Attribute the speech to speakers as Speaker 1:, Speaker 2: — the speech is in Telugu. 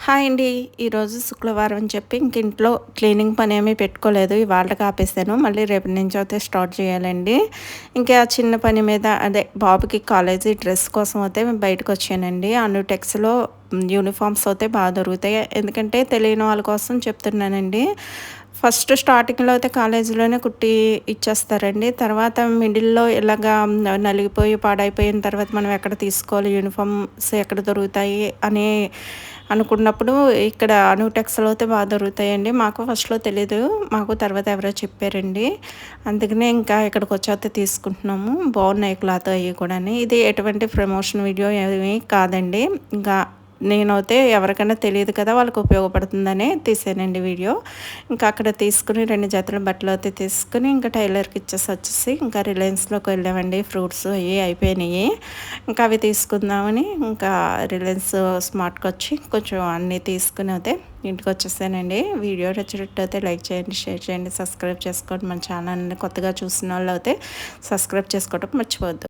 Speaker 1: హాయ్ అండి. ఈరోజు శుక్రవారం అని చెప్పి ఇంక ఇంట్లో క్లీనింగ్ పనేమీ పెట్టుకోలేదు. ఇవాళకి ఆపేసాను. మళ్ళీ రేపటి నుంచి అయితే స్టార్ట్ చేయాలండి. ఇంకా చిన్న పని మీద అదే బాబుకి కాలేజీ డ్రెస్ కోసం అయితే బయటకొచ్చానండి. అనుటెక్స్‌లో యూనిఫార్మ్స్ అయితే దొరుకుతాయి. ఎందుకంటే తెలియని వాళ్ళ కోసం చెప్తున్నానండి. ఫస్ట్ స్టార్టింగ్‌లో అయితే కాలేజీలోనే కుట్టి ఇచ్చేస్తారండి. తర్వాత మిడిల్‌లో ఇలాగా నలిగిపోయి, పాడైపోయిన తర్వాత మనం ఎక్కడ తీసుకోవాలి, యూనిఫార్మ్స్ ఎక్కడ దొరుకుతాయి అని అనుకున్నప్పుడు ఇక్కడ అనూటెక్స్‌లో అయితే దొరుకుతాయండి. మాకు ఫస్ట్‌లో తెలీదు. మాకు తర్వాత ఎవరో చెప్పారండి. అందుకనే ఇంకా ఇక్కడికొచ్చాక తీసుకుంటున్నాము. బాగున్నాయి క్లాత్ అయ్యి కూడాని. ఇది ఎటువంటి ప్రమోషన్ వీడియో ఏమీ కాదండి. ఇంకా నేనైతే ఎవరికైనా తెలియదు కదా! వాళ్ళకి ఉపయోగపడుతుందనే తీసానండి వీడియో. ఇంకా అక్కడ తీసుకొని 2 జతల బట్టలయితే తీసుకొని ఇంకా టైలర్‌కి ఇచ్చేసొచ్చేసి ఇంకా రిలయన్స్‌లోకి వెళ్ళామండి. ఫ్రూట్స్ అయ్యి అయిపోయినాయి. ఇంకా అవి తీసుకుందామని ఇంకా రిలయన్స్ స్మార్ట్‌కొచ్చి కొంచెం అన్నీ తీసుకొని అయితే ఇంటికొచ్చేసానండి. వీడియో నచ్చినట్టయితే లైక్ చేయండి, షేర్ చేయండి, సబ్స్క్రైబ్ చేసుకోండి. మన ఛానల్‌ని కొత్తగా చూసినోళ్ళైతే సబ్స్క్రైబ్ చేసుకోవడం మర్చిపోవద్దు.